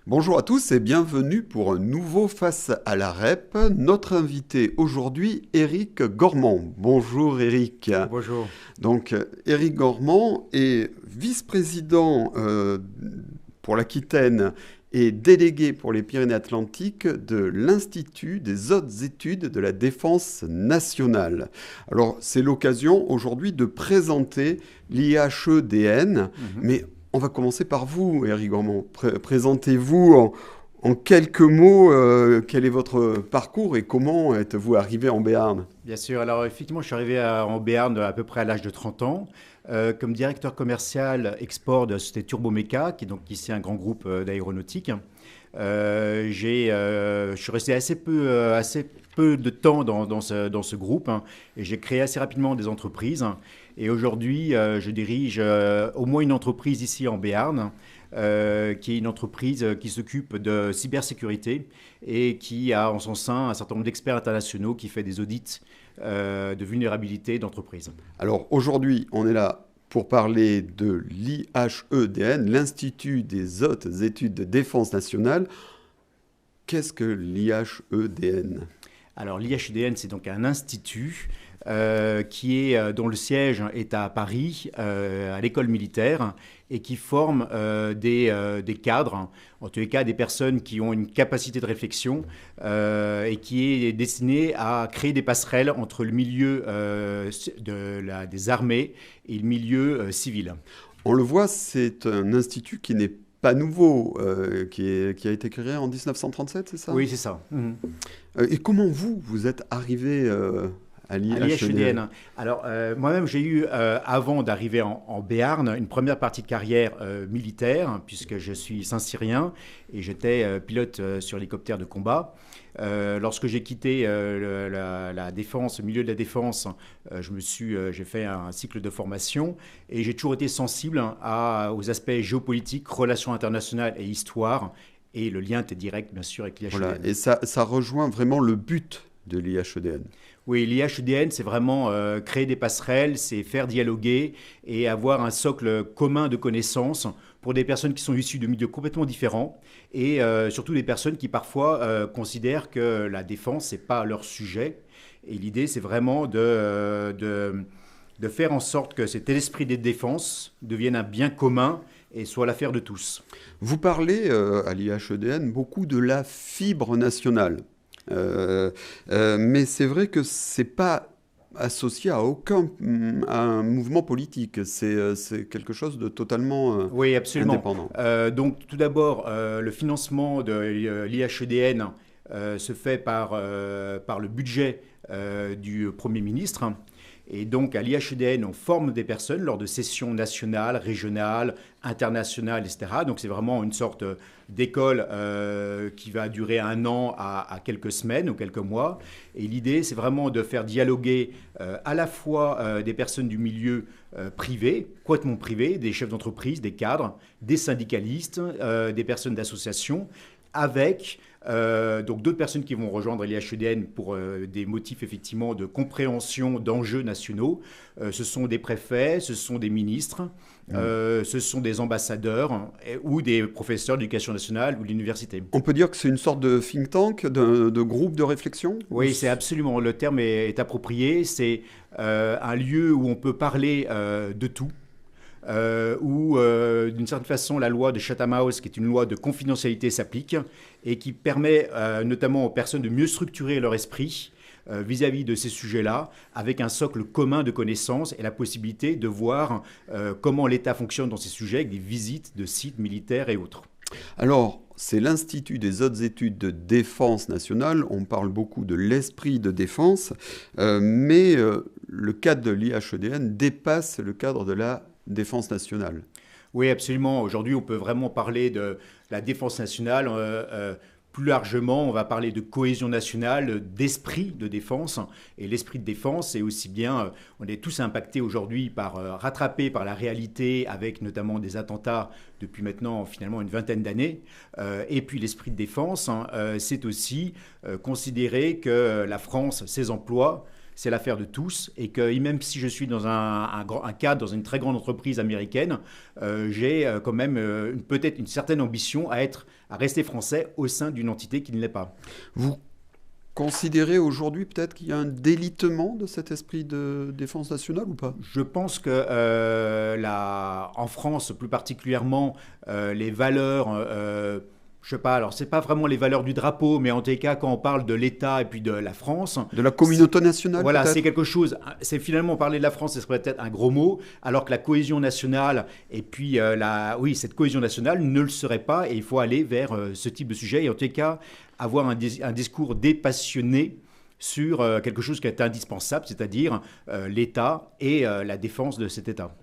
Bonjour à tous et bienvenue pour un nouveau Face à la REP. Notre invité aujourd'hui, Éric Gormand. Bonjour Éric. Bonjour. Donc Éric Gormand est vice-président pour l'Aquitaine et délégué pour les Pyrénées-Atlantiques de l'Institut des hautes études de la défense nationale. Alors c'est l'occasion aujourd'hui de présenter l'IHEDN, mais on va commencer par vous, Éric Gormand. Présentez-vous en quelques mots quel est votre parcours et comment êtes-vous arrivé en Béarn? Bien sûr, alors effectivement, je suis arrivé en Béarn à peu près à l'âge de 30 ans comme directeur commercial export de la société Turboméca, qui est donc ici un grand groupe d'aéronautique. Je suis resté assez peu de temps dans ce groupe, hein, et j'ai créé assez rapidement des entreprises. Et aujourd'hui, je dirige au moins une entreprise ici en Béarn, qui est une entreprise qui s'occupe de cybersécurité et qui a en son sein un certain nombre d'experts internationaux qui fait des audits de vulnérabilité d'entreprises. Alors aujourd'hui, on est là pour parler de l'IHEDN, l'Institut des hautes études de défense nationale. Qu'est-ce que l'IHEDN? Alors l'IHEDN, c'est donc un institut dont le siège est à Paris, à l'école militaire, et qui forme des cadres, en tous les cas des personnes qui ont une capacité de réflexion et qui est destiné à créer des passerelles entre le milieu des armées et le milieu civil. On le voit, c'est un institut qui n'est pas nouveau, qui a été créé en 1937, c'est ça? Oui, c'est ça. Et comment vous êtes arrivé à l'IHEDN? Alors, moi-même, j'ai eu, avant d'arriver en Béarn, une première partie de carrière militaire, puisque je suis Saint-Cyrien et j'étais pilote sur hélicoptère de combat. Lorsque j'ai quitté la défense, le milieu de la défense, j'ai fait un cycle de formation et j'ai toujours été sensible aux aspects géopolitiques, relations internationales et histoire. Et le lien était direct, bien sûr, avec l'IHEDN. Voilà. Et ça rejoint vraiment le but de l'IHEDN. Oui, l'IHEDN, c'est vraiment créer des passerelles, c'est faire dialoguer et avoir un socle commun de connaissances pour des personnes qui sont issues de milieux complètement différents et surtout des personnes qui parfois considèrent que la défense, ce n'est pas leur sujet. Et l'idée, c'est vraiment de faire en sorte que cet esprit de défense devienne un bien commun et soit l'affaire de tous. Vous parlez à l'IHEDN beaucoup de la fibre nationale. Mais c'est vrai que c'est pas associé à à un mouvement politique. C'est quelque chose de totalement Oui, absolument. indépendant. Donc, tout d'abord, le financement de l'IHEDN se fait par le budget du Premier ministre. Et donc, à l'IHEDN, on forme des personnes lors de sessions nationales, régionales, internationales, etc. Donc, c'est vraiment une sorte d'école qui va durer 1 an à quelques semaines ou quelques mois. Et l'idée, c'est vraiment de faire dialoguer à la fois des personnes du milieu privé, complètement privé, des chefs d'entreprise, des cadres, des syndicalistes, des personnes d'associations, avec donc d'autres personnes qui vont rejoindre l'IHEDN pour des motifs effectivement de compréhension d'enjeux nationaux. Ce sont des préfets, ce sont des ministres, ce sont des ambassadeurs ou des professeurs d'éducation nationale ou de l'université. On peut dire que c'est une sorte de think tank, de groupe de réflexion? Oui, c'est absolument, le terme est approprié. C'est un lieu où on peut parler de tout. Où, d'une certaine façon, la loi de Chatham House, qui est une loi de confidentialité, s'applique et qui permet notamment aux personnes de mieux structurer leur esprit vis-à-vis de ces sujets-là, avec un socle commun de connaissances et la possibilité de voir comment l'État fonctionne dans ces sujets, avec des visites de sites militaires et autres. Alors, c'est l'Institut des hautes études de défense nationale. On parle beaucoup de l'esprit de défense, mais le cadre de l'IHEDN dépasse le cadre de la défense nationale. Oui, absolument. Aujourd'hui, on peut vraiment parler de la défense nationale. Plus largement, on va parler de cohésion nationale, d'esprit de défense. Et l'esprit de défense, c'est aussi bien, on est tous impactés aujourd'hui rattrapés par la réalité, avec notamment des attentats depuis maintenant finalement une vingtaine d'années. Et puis l'esprit de défense, c'est aussi considérer que la France, ses emplois, c'est l'affaire de tous et que même si je suis dans un cadre, dans une très grande entreprise américaine, j'ai quand même peut-être une certaine ambition à être à rester français au sein d'une entité qui ne l'est pas. Vous considérez aujourd'hui peut-être qu'il y a un délitement de cet esprit de défense nationale ou pas? Je pense que en France, plus particulièrement, les valeurs, je sais pas, alors c'est pas vraiment les valeurs du drapeau, mais en tout cas, quand on parle de l'État et puis de la France, de la communauté nationale, voilà, peut-être? c'est quelque chose. C'est finalement parler de la France, ce serait peut-être un gros mot, alors que la cohésion nationale et puis oui, cette cohésion nationale ne le serait pas, et il faut aller vers ce type de sujet et en tout cas avoir un discours dépassionné sur quelque chose qui est indispensable, c'est-à-dire l'État et la défense de cet État.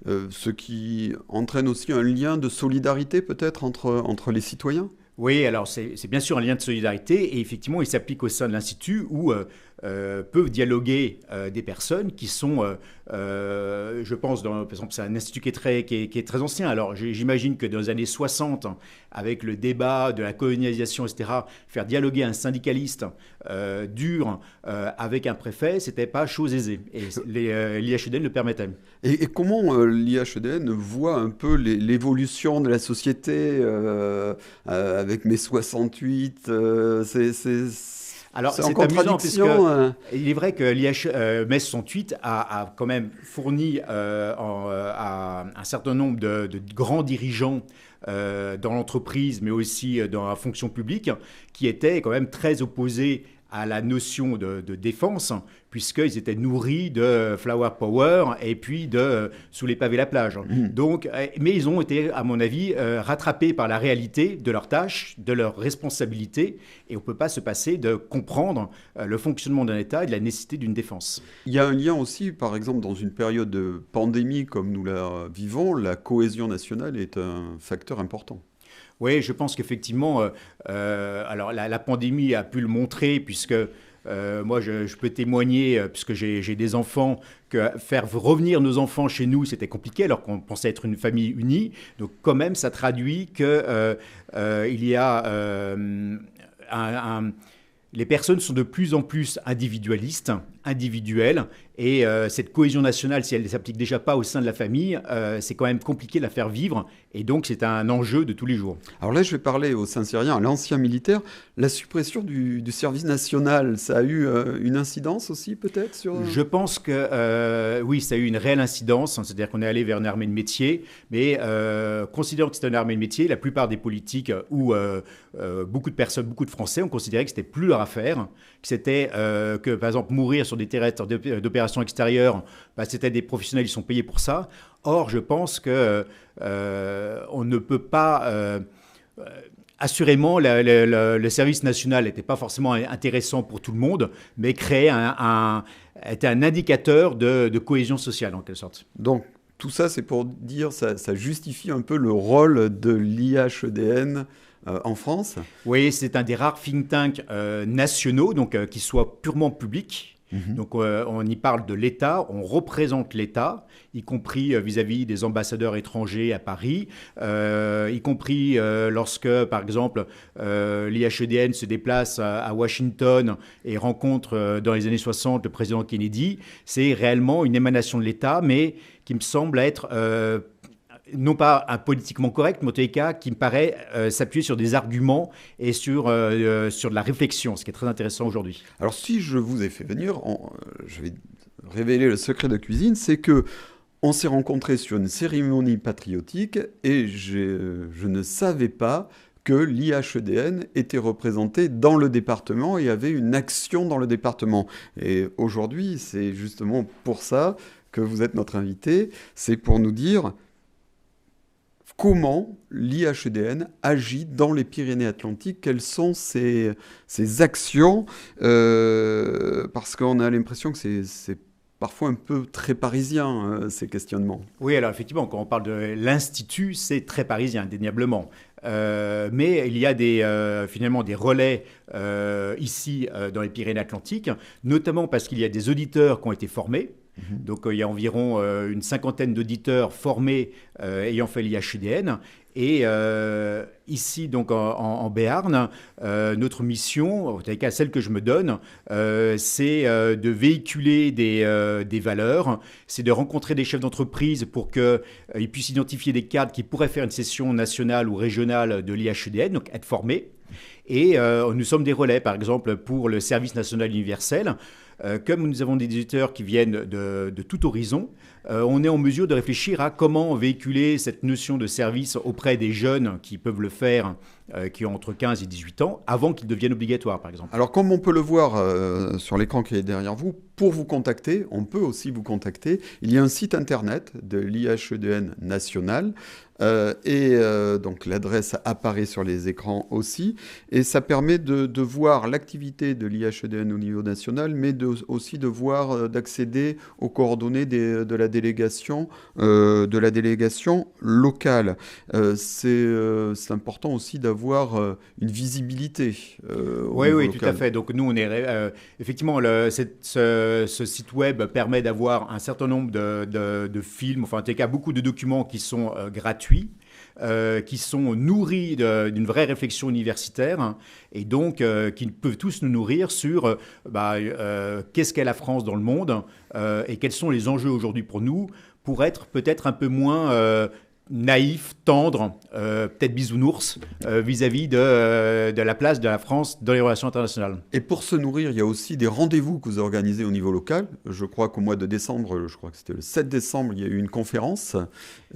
Ce qui entraîne aussi un lien de solidarité peut-être entre les citoyens? Oui, alors c'est bien sûr un lien de solidarité et effectivement il s'applique au sein de l'Institut où peuvent dialoguer des personnes qui sont, je pense, par exemple c'est un institut qui est très ancien, alors j'imagine que dans les années 60, avec le débat de la colonisation, etc., faire dialoguer un syndicaliste dur avec un préfet, c'était pas chose aisée et l'IHEDN le permettait. Et comment l'IHEDN voit un peu l'évolution de la société avec mai 68 Alors, c'est en c'est amusant parce contradiction. il est vrai que l'IH mai 68 a quand même fourni à un certain nombre de grands dirigeants dans l'entreprise, mais aussi dans la fonction publique, qui étaient quand même très opposés à la notion de défense, puisqu'ils étaient nourris de flower power et puis de sous les pavés la plage. Donc, mais ils ont été, à mon avis, rattrapés par la réalité de leurs tâches, de leurs responsabilités, et on ne peut pas se passer de comprendre le fonctionnement d'un État et de la nécessité d'une défense. Il y a un lien aussi, par exemple, dans une période de pandémie comme nous la vivons, la cohésion nationale est un facteur important. Oui, je pense qu'effectivement, alors la pandémie a pu le montrer, puisque moi, je peux témoigner, puisque j'ai des enfants, que faire revenir nos enfants chez nous, c'était compliqué, alors qu'on pensait être une famille unie. Donc, quand même, ça traduit qu'il y a les personnes sont de plus en plus individualistes, individuelles, et cette cohésion nationale, si elle ne s'applique déjà pas au sein de la famille, c'est quand même compliqué de la faire vivre, et donc c'est un enjeu de tous les jours. Alors là, je vais parler aux Saint-Cyriens, à l'ancien militaire. La suppression du service national, ça a eu une incidence aussi peut-être sur... Je pense que oui, ça a eu une réelle incidence, hein, c'est-à-dire qu'on est allé vers une armée de métier, mais considérant que c'était une armée de métier, la plupart des politiques ou beaucoup de personnes, beaucoup de Français ont considéré que c'était plus leur affaire, que c'était que par exemple mourir sur des théâtres d'opérations extérieures, bah, c'était des professionnels, ils sont payés pour ça. Or, je pense que on ne peut pas assurément, le service national n'était pas forcément intéressant pour tout le monde, mais créait était un indicateur de cohésion sociale en quelque sorte. Donc tout ça, c'est pour dire, ça justifie un peu le rôle de l'IHEDN en France. Oui, c'est un des rares think tanks nationaux, donc qui soit purement public. Donc on y parle de l'État, on représente l'État, y compris vis-à-vis des ambassadeurs étrangers à Paris, y compris lorsque, par exemple, l'IHEDN se déplace à Washington et rencontre dans les années 60 le président Kennedy. C'est réellement une émanation de l'État, mais qui me semble être... non pas un politiquement correct, mais en tous les cas, qui me paraît s'appuyer sur des arguments et sur de la réflexion, ce qui est très intéressant aujourd'hui. Alors si je vous ai fait venir, je vais révéler le secret de cuisine, c'est que on s'est rencontrés sur une cérémonie patriotique et je ne savais pas que l'IHEDN était représenté dans le département et avait une action dans le département. Et aujourd'hui, c'est justement pour ça que vous êtes notre invité, c'est pour nous dire... Comment l'IHEDN agit dans les Pyrénées-Atlantiques? Quelles sont ses actions? Parce qu'on a l'impression que c'est parfois un peu très parisien, ces questionnements. Oui, alors effectivement, quand on parle de l'Institut, c'est très parisien, indéniablement. Mais il y a finalement des relais ici dans les Pyrénées-Atlantiques, notamment parce qu'il y a des auditeurs qui ont été formés. Donc il y a environ une cinquantaine d'auditeurs formés ayant fait l'IHEDN. Et ici, donc en Béarn, notre mission, en tout cas celle que je me donne, c'est de véhiculer des valeurs, c'est de rencontrer des chefs d'entreprise pour qu'ils puissent identifier des cadres qui pourraient faire une session nationale ou régionale de l'IHEDN, donc être formés. Et nous sommes des relais, par exemple, pour le service national universel. Comme nous avons des éditeurs qui viennent de tout horizon, on est en mesure de réfléchir à comment véhiculer cette notion de service auprès des jeunes qui peuvent le faire, qui ont entre 15 et 18 ans, avant qu'ils deviennent obligatoires, par exemple. Alors, comme on peut le voir sur l'écran qui est derrière vous, pour vous contacter, on peut aussi vous contacter. Il y a un site internet de l'IHEDN national. Donc l'adresse apparaît sur les écrans aussi, et ça permet de voir l'activité de l'IHEDN au niveau national, mais aussi de voir, d'accéder aux coordonnées de la délégation locale. C'est important aussi d'avoir une visibilité. Oui, tout à fait. Donc nous, on est effectivement ce site web permet d'avoir un certain nombre de films, enfin en tout cas beaucoup de documents qui sont gratuits. Qui sont nourris d'une vraie réflexion universitaire et donc qui peuvent tous nous nourrir sur qu'est-ce qu'est la France dans le monde et quels sont les enjeux aujourd'hui pour nous, pour être peut-être un peu moins naïf, tendre, peut-être bisounours vis-à-vis de la place de la France dans les relations internationales. Et pour se nourrir, il y a aussi des rendez-vous que vous organisez au niveau local. Je crois qu'au mois de décembre, je crois que c'était le 7 décembre, il y a eu une conférence.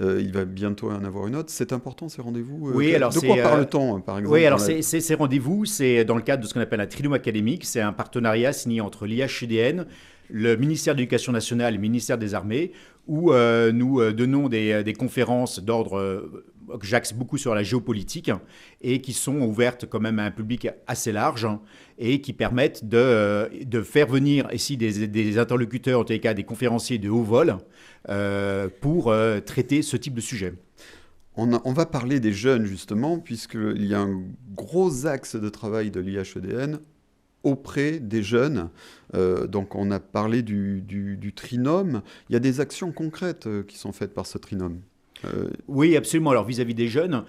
Il va bientôt en avoir une autre. C'est important ces rendez-vous. Oui, alors de quoi parle-t-on, par exemple? Oui, alors ces rendez-vous, c'est dans le cadre de ce qu'on appelle un trinôme académique. C'est un partenariat signé entre l'IHEDN, le ministère de l'Éducation nationale et le ministère des Armées, où nous donnons des conférences d'ordre que j'axe beaucoup sur la géopolitique et qui sont ouvertes quand même à un public assez large et qui permettent de faire venir ici des interlocuteurs, en tous les cas des conférenciers de haut vol, pour traiter ce type de sujet. On va parler des jeunes justement, puisqu'il y a un gros axe de travail de l'IHEDN auprès des jeunes. Donc on a parlé du trinôme. Il y a des actions concrètes qui sont faites par ce trinôme. Oui, absolument. Alors vis-à-vis des jeunes,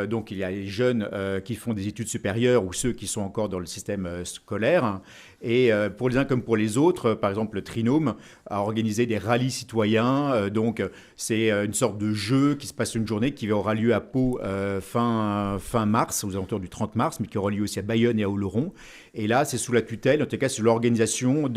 donc il y a les jeunes qui font des études supérieures ou ceux qui sont encore dans le système scolaire. Et pour les uns comme pour les autres, par exemple le Trinôme a organisé des rallyes citoyens. Donc c'est une sorte de jeu qui se passe une journée qui aura lieu à Pau fin mars, aux alentours du 30 mars, mais qui aura lieu aussi à Bayonne et à Oloron. Et là, c'est sous la tutelle, en tout cas c'est l'organisation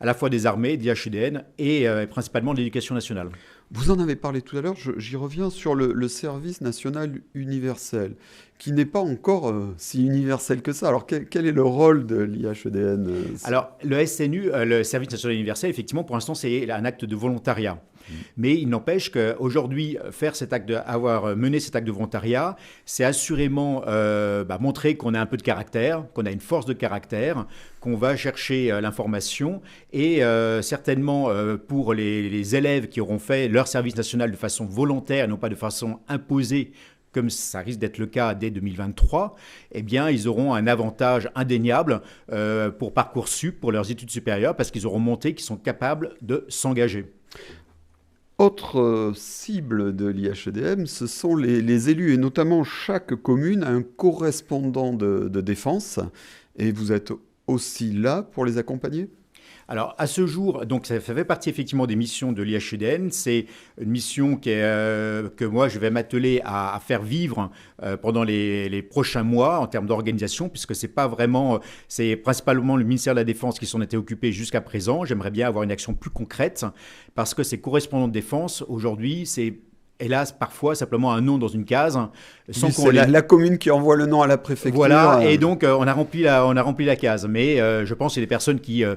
à la fois des armées, d'IHEDN et principalement de l'éducation nationale. Vous en avez parlé tout à l'heure, j'y reviens sur le service national universel, qui n'est pas encore si universel que ça. Alors quel est le rôle de l'IHEDN? Alors le SNU, le service national universel, effectivement, pour l'instant, c'est un acte de volontariat. Mais il n'empêche qu'aujourd'hui, avoir mené cet acte de volontariat, c'est assurément montrer qu'on a un peu de caractère, qu'on a une force de caractère, qu'on va chercher l'information et certainement pour les élèves qui auront fait leur service national de façon volontaire et non pas de façon imposée, comme ça risque d'être le cas dès 2023, eh bien, ils auront un avantage indéniable pour Parcoursup, pour leurs études supérieures, parce qu'ils auront montré qu'ils sont capables de s'engager. Autre cible de l'IHEDN, ce sont les élus, et notamment chaque commune a un correspondant de défense, et vous êtes aussi là pour les accompagner? Alors, à ce jour, donc ça fait partie effectivement des missions de l'IHEDN. C'est une mission que moi, je vais m'atteler à faire vivre pendant les prochains mois en termes d'organisation, puisque c'est principalement le ministère de la Défense qui s'en était occupé jusqu'à présent. J'aimerais bien avoir une action plus concrète, parce que ces correspondants de défense, aujourd'hui, c'est hélas, parfois, simplement un nom dans une case. Sans c'est la commune qui envoie le nom à la préfecture. Voilà, et donc on a rempli la case. Mais je pense que les personnes qu'ils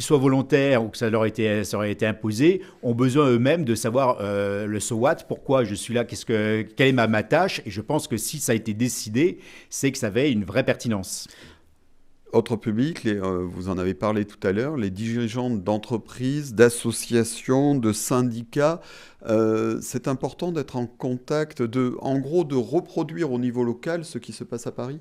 soient volontaires ou que ça aurait été imposé, ont besoin eux-mêmes de savoir le so what, pourquoi je suis là, quelle est ma tâche. Et je pense que si ça a été décidé, c'est que ça avait une vraie pertinence. Autre public, vous en avez parlé tout à l'heure, les dirigeants d'entreprises, d'associations, de syndicats, c'est important d'être en contact, en gros de reproduire au niveau local ce qui se passe à Paris?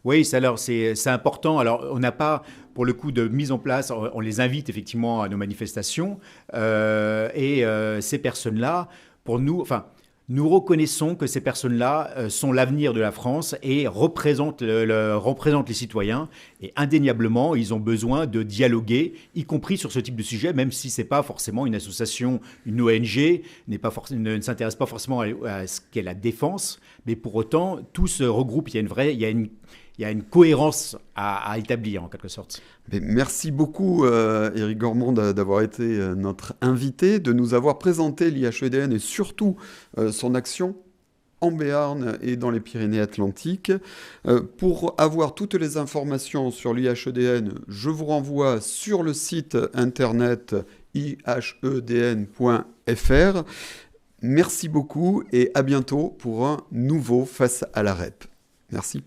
Oui, alors c'est important. Alors, on n'a pas, pour le coup, de mise en place. On les invite effectivement à nos manifestations. Ces personnes-là, pour nous, enfin, nous reconnaissons que ces personnes-là sont l'avenir de la France et représentent les citoyens. Et indéniablement, ils ont besoin de dialoguer, y compris sur ce type de sujet, même si ce n'est pas forcément une association, une ONG, ne s'intéresse pas forcément à ce qu'est la défense. Mais pour autant, tout se regroupe. Il y a une cohérence à établir, en quelque sorte. Mais merci beaucoup, Éric Gormand, d'avoir été notre invité, de nous avoir présenté l'IHEDN et surtout son action en Béarn et dans les Pyrénées-Atlantiques. Pour avoir toutes les informations sur l'IHEDN, je vous renvoie sur le site internet ihedn.fr. Merci beaucoup et à bientôt pour un nouveau Face à la REP. Merci.